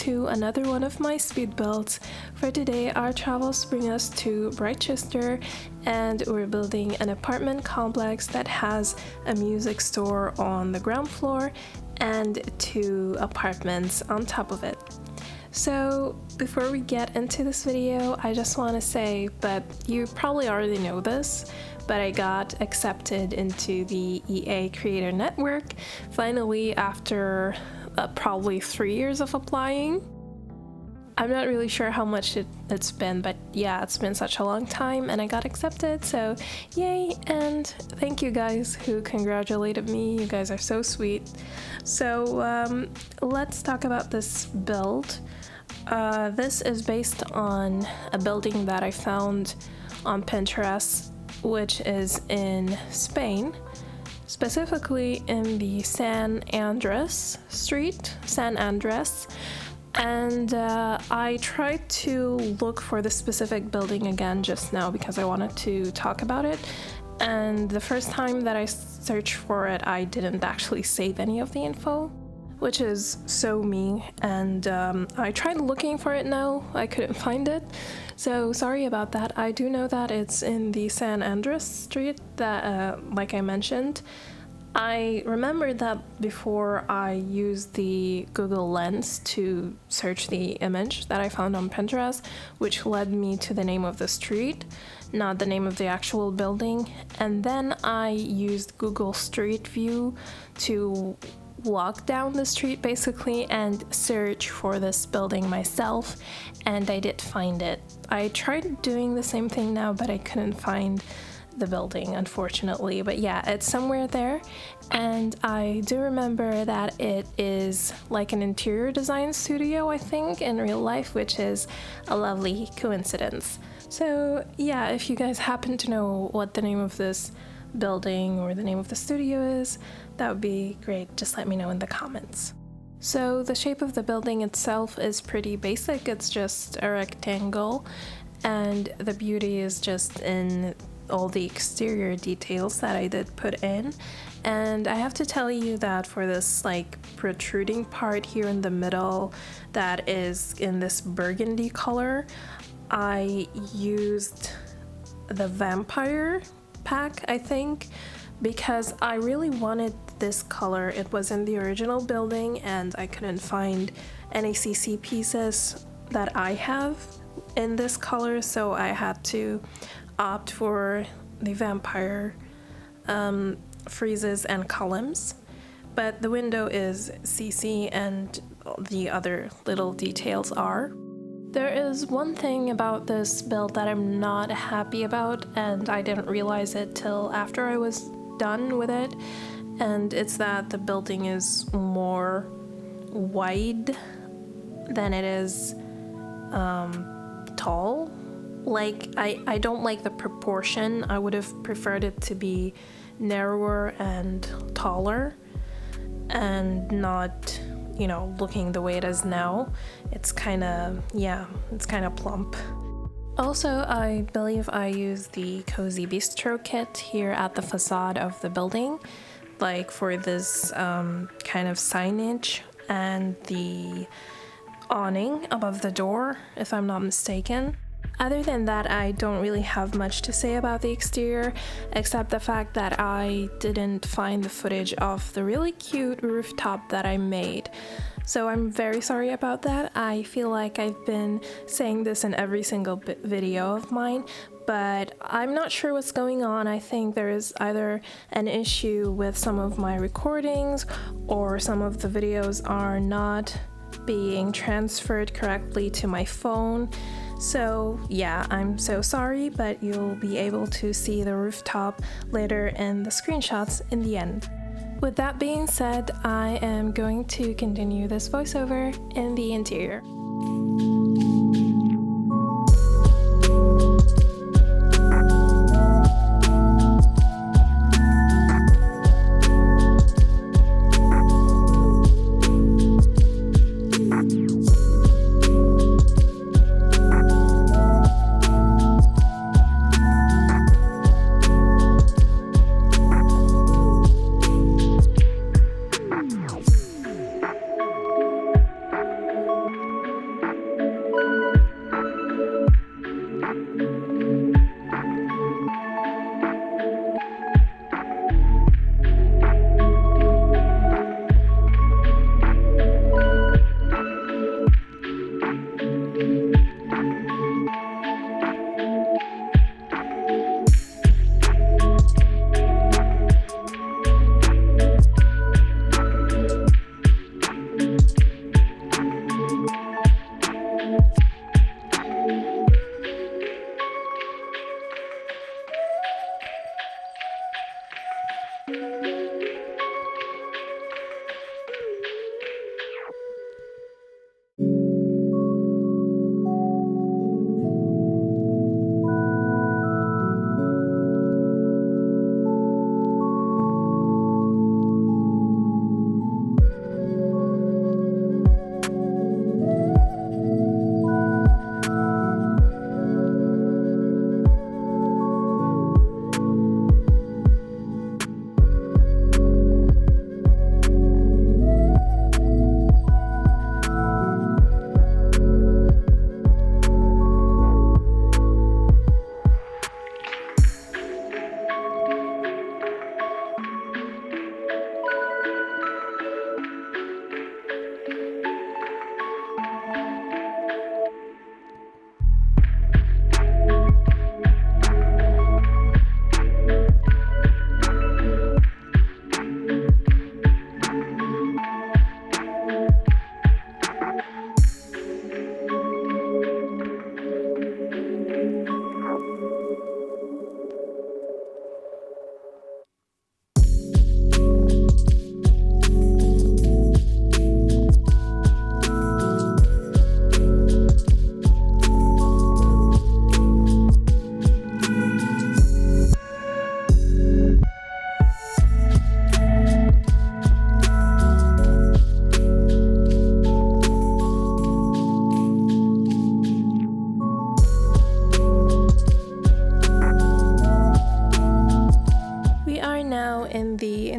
to another one of my speed builds. For today, our travels bring us to Brightchester, and we're building an apartment complex that has a music store on the ground floor and 2 apartments on top of it. So before we get into this video, I just want to say that you probably already know this, but I got accepted into the EA Creator Network finally after probably 3 years of applying. I'm not really sure how much it's been, but yeah, it's been such a long time and I got accepted, so yay, and thank you guys who congratulated me. You guys are so sweet. So let's talk about this build. This is based on a building that I found on Pinterest, which is in Spain, specifically in the San Andres street, San Andres. And I tried to look for the specific building again just now because I wanted to talk about it. And the first time that I searched for it, I didn't actually save any of the info, which is so me. And I tried looking for it now, I couldn't find it. So sorry about that. I do know that it's in the San Andres street that, like I mentioned. I remembered that before I used the Google Lens to search the image that I found on Pinterest, which led me to the name of the street, not the name of the actual building. And then I used Google Street View to walk down the street basically and search for this building myself, and I did find it. I tried doing the same thing now, but I couldn't find the building, unfortunately. But yeah, it's somewhere there, and I do remember that it is like an interior design studio, I think, in real life, which is a lovely coincidence. So yeah, if you guys happen to know what the name of this building or the name of the studio is, that would be great. Just let me know in the comments. So the shape of the building itself is pretty basic. It's just a rectangle, and the beauty is just in all the exterior details that I did put in. And I have to tell you that for this like protruding part here in the middle that is in this burgundy color, I used the vampire pack, I think, because I really wanted this color. It was in the original building and I couldn't find any CC pieces that I have in this color, so I had to opt for the vampire friezes and columns. But the window is CC and the other little details are. There is one thing about this build that I'm not happy about, and I didn't realize it till after I was done with it, and it's that the building is more wide than it is tall. Like, I don't like the proportion. I would have preferred it to be narrower and taller and not, you know, looking the way it is now. It's kind of, yeah, it's kind of plump. Also, I believe I used the Cozy Bistro kit here at the facade of the building, like for this kind of signage and the awning above the door, if I'm not mistaken. Other than that, I don't really have much to say about the exterior, except the fact that I didn't find the footage of the really cute rooftop that I made. So I'm very sorry about that. I feel like I've been saying this in every single video of mine, but I'm not sure what's going on. I think there is either an issue with some of my recordings, or some of the videos are not being transferred correctly to my phone. So yeah, I'm so sorry, but you'll be able to see the rooftop later in the screenshots in the end. With that being said, I am going to continue this voiceover in the interior.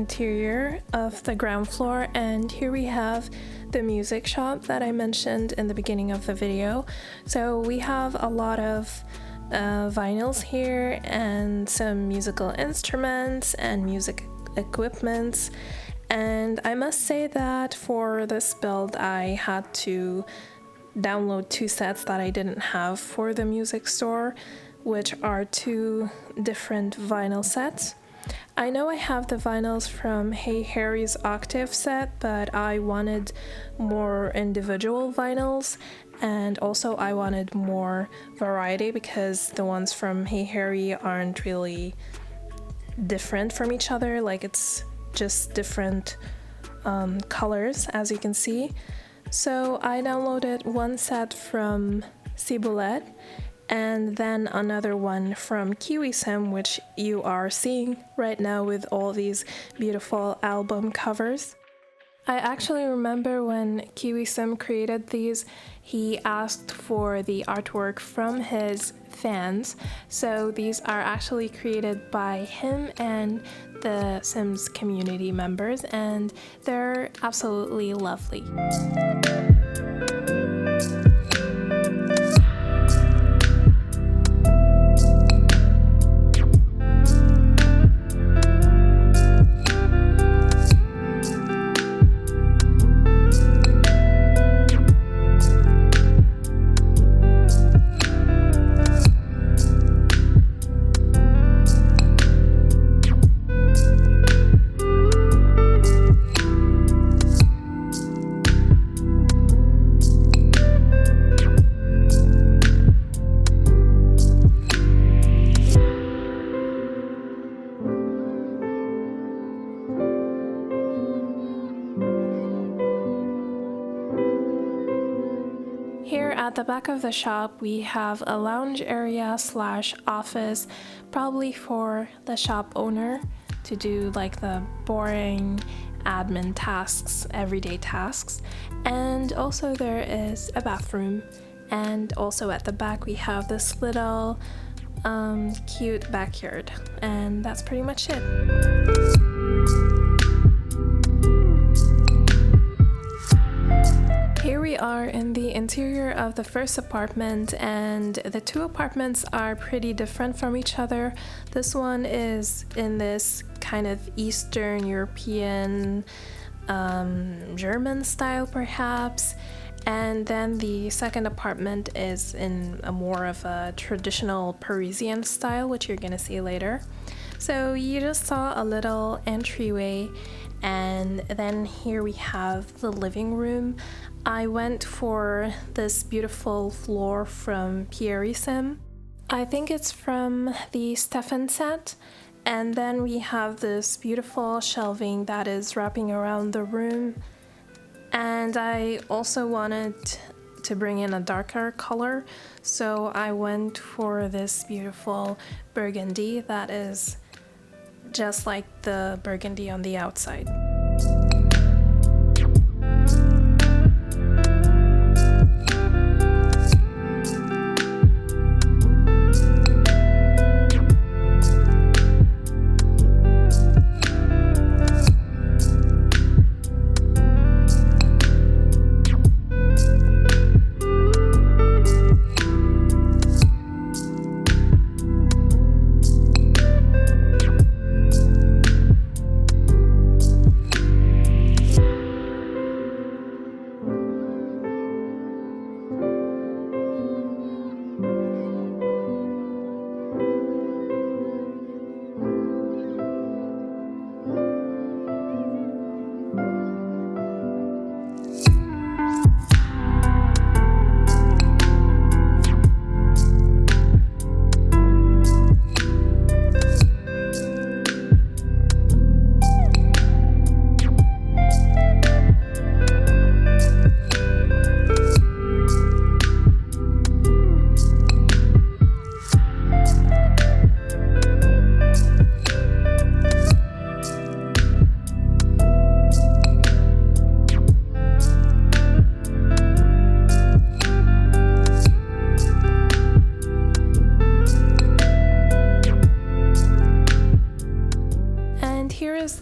interior of the ground floor, and here we have the music shop that I mentioned in the beginning of the video. So we have a lot of vinyls here and some musical instruments and music equipments. And I must say that for this build I had to download 2 sets that I didn't have for the music store, which are 2 different vinyl sets. I know I have the vinyls from Hey Harry's Octave set, but I wanted more individual vinyls, and also I wanted more variety because the ones from Hey Harry aren't really different from each other, like it's just different colors, as you can see. So I downloaded 1 set from Ciboulette and then another one from Kiwisim, which you are seeing right now with all these beautiful album covers. I actually remember when Kiwisim created these, he asked for the artwork from his fans. So these are actually created by him and the Sims community members, and they're absolutely lovely. Here at the back of the shop, we have a lounge area / office, probably for the shop owner to do like the boring admin tasks, everyday tasks. And also there is a bathroom. And also at the back we have this little cute backyard. And that's pretty much it. Here we are in the interior of the first apartment, and the 2 apartments are pretty different from each other. This one is in this kind of Eastern European, German style perhaps, and then the second apartment is in a more of a traditional Parisian style, which you're gonna see later. So you just saw a little entryway, and then here we have the living room. I went for this beautiful floor from Kiwisim. I think it's from the Stefan set. And then we have this beautiful shelving that is wrapping around the room. And I also wanted to bring in a darker color, so I went for this beautiful burgundy that is just like the burgundy on the outside.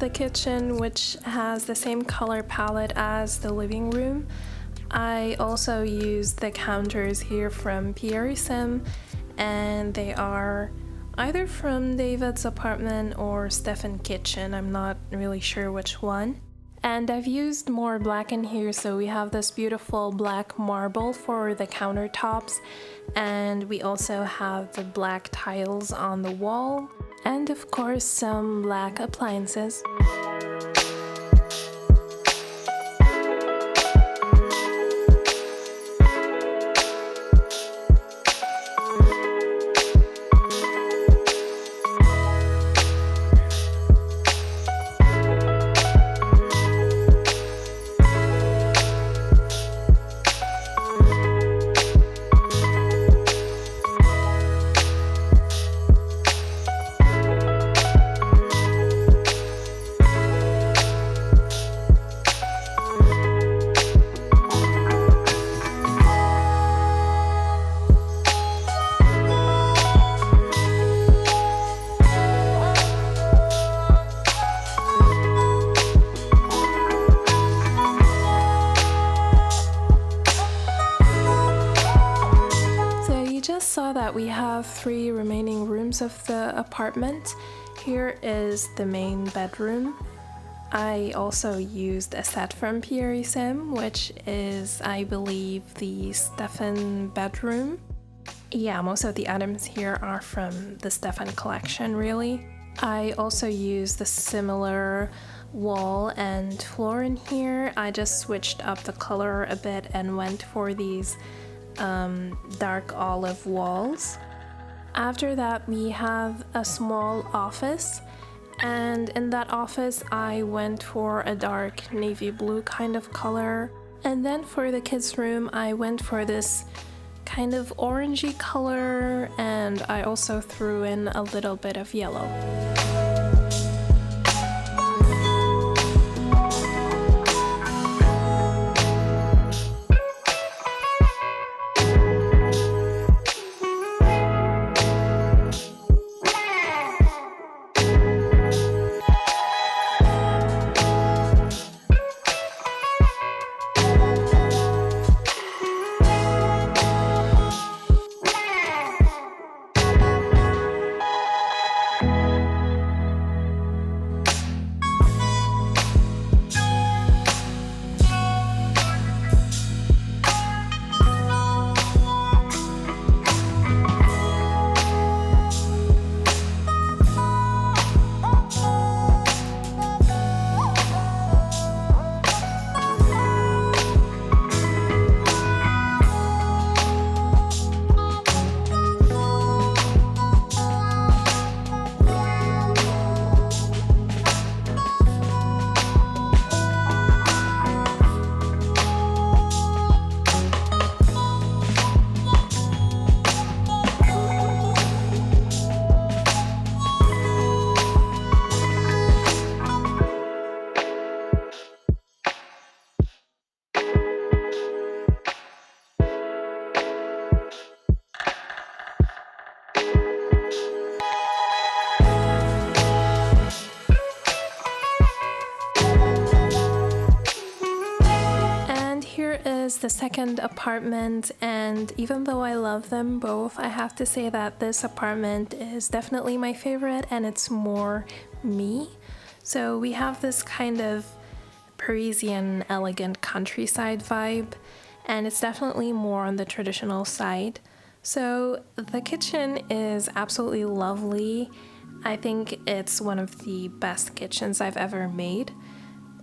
the kitchen, which has the same color palette as the living room. I also used the counters here from Pierre Sim, and they are either from David's apartment or Stefan Kitchen. I'm not really sure which one. And I've used more black in here, so we have this beautiful black marble for the countertops, and we also have the black tiles on the wall, and of course some black appliances. Saw that we have 3 remaining rooms of the apartment. Here is the main bedroom. I also used a set from Pierre Sim, which is, I believe, the Stefan bedroom. Yeah, most of the items here are from the Stefan collection, really. I also used a similar wall and floor in here. I just switched up the color a bit and went for these dark olive walls. After that, we have a small office, and in that office I went for a dark navy blue kind of color. And then for the kids' room, I went for this kind of orangey color, and I also threw in a little bit of yellow. The second apartment, and even though I love them both, I have to say that this apartment is definitely my favorite and it's more me. So we have this kind of Parisian elegant countryside vibe, and it's definitely more on the traditional side. So the kitchen is absolutely lovely. I think it's one of the best kitchens I've ever made.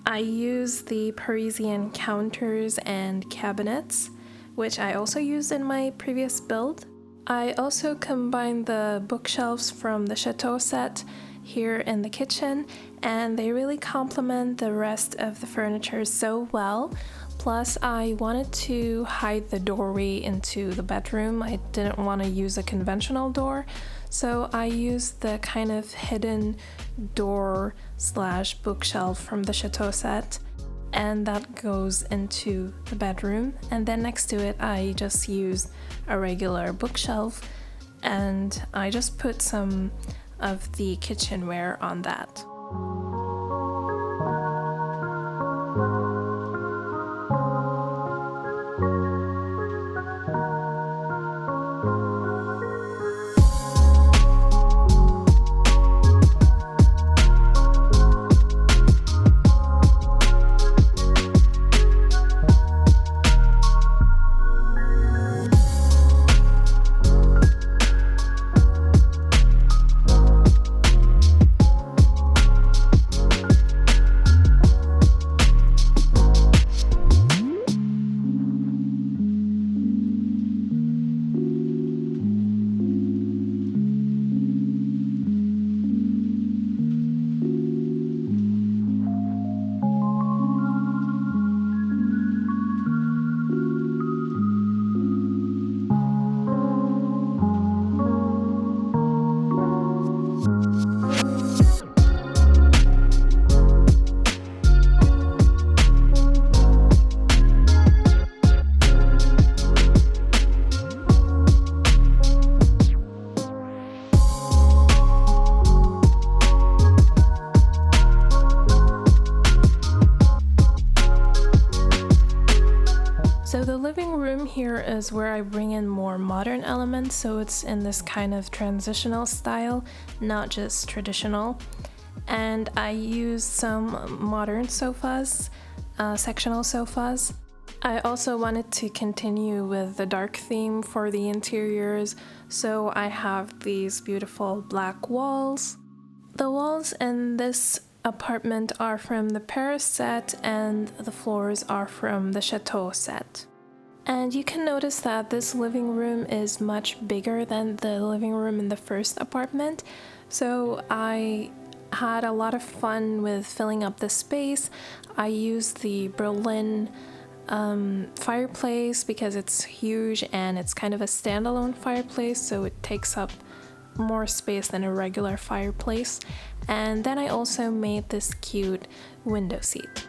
I use the Parisian counters and cabinets, which I also used in my previous build. I also combined the bookshelves from the Chateau set here in the kitchen, and they really complement the rest of the furniture so well. Plus, I wanted to hide the doorway into the bedroom. I didn't want to use a conventional door, so I used the kind of hidden door / bookshelf from the Chateau set, and that goes into the bedroom. And then next to it, I just used a regular bookshelf, and I just put some of the kitchenware on that. is where I bring in more modern elements, so it's in this kind of transitional style, not just traditional. And I use some modern sofas, sectional sofas. I also wanted to continue with the dark theme for the interiors, so I have these beautiful black walls. The walls in this apartment are from the Paris set and the floors are from the Chateau set. And you can notice that this living room is much bigger than the living room in the first apartment, so I had a lot of fun with filling up the space. I used the Berlin fireplace because it's huge and it's kind of a standalone fireplace, so it takes up more space than a regular fireplace. And then I also made this cute window seat.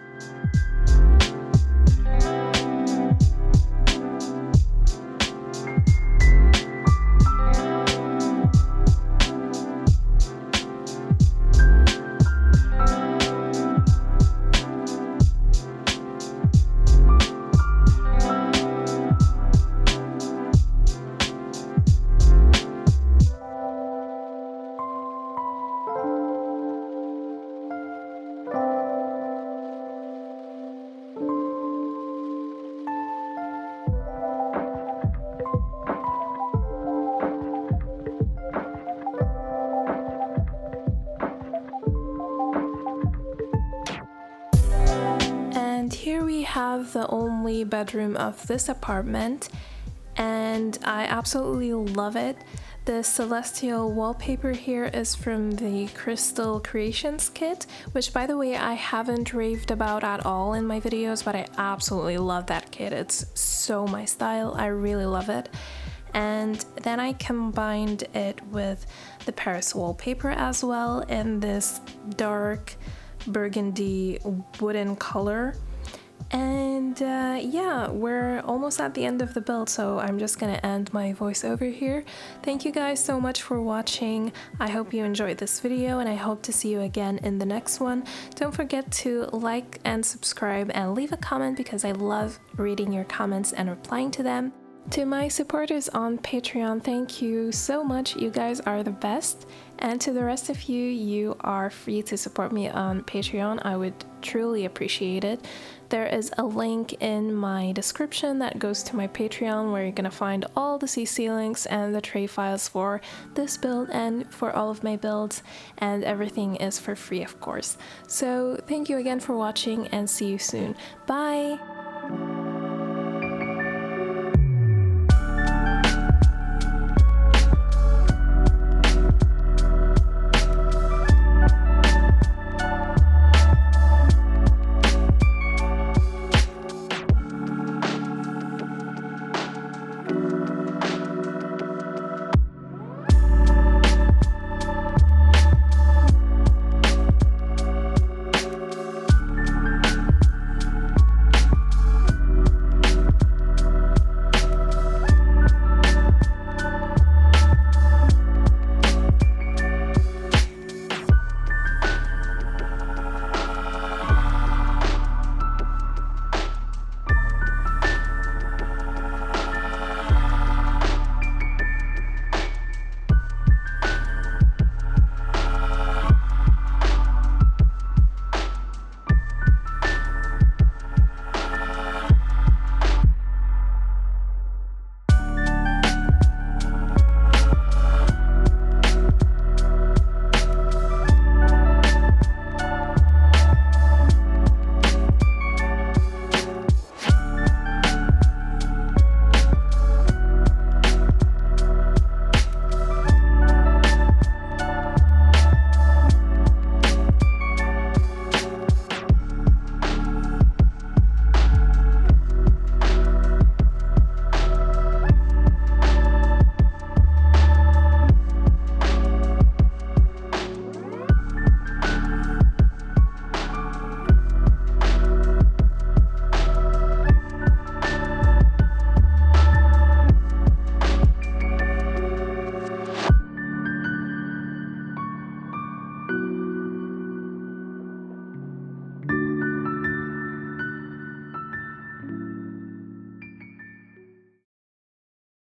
And here we have the only bedroom of this apartment, and I absolutely love it. The Celestial wallpaper here is from the Crystal Creations kit, which by the way I haven't raved about at all in my videos, but I absolutely love that kit. It's so my style, I really love it. And then I combined it with the Paris wallpaper as well in this dark burgundy wooden color. And yeah, we're almost at the end of the build, so I'm just gonna end my voiceover here. Thank you guys so much for watching. I hope you enjoyed this video and I hope to see you again in the next one. Don't forget to like and subscribe and leave a comment because I love reading your comments and replying to them. To my supporters on Patreon, thank you so much. You guys are the best. And to the rest of you, you are free to support me on Patreon. I would truly appreciate it. There is a link in my description that goes to my Patreon where you're gonna find all the CC links and the tray files for this build and for all of my builds, and everything is for free, of course. So thank you again for watching and see you soon. Bye!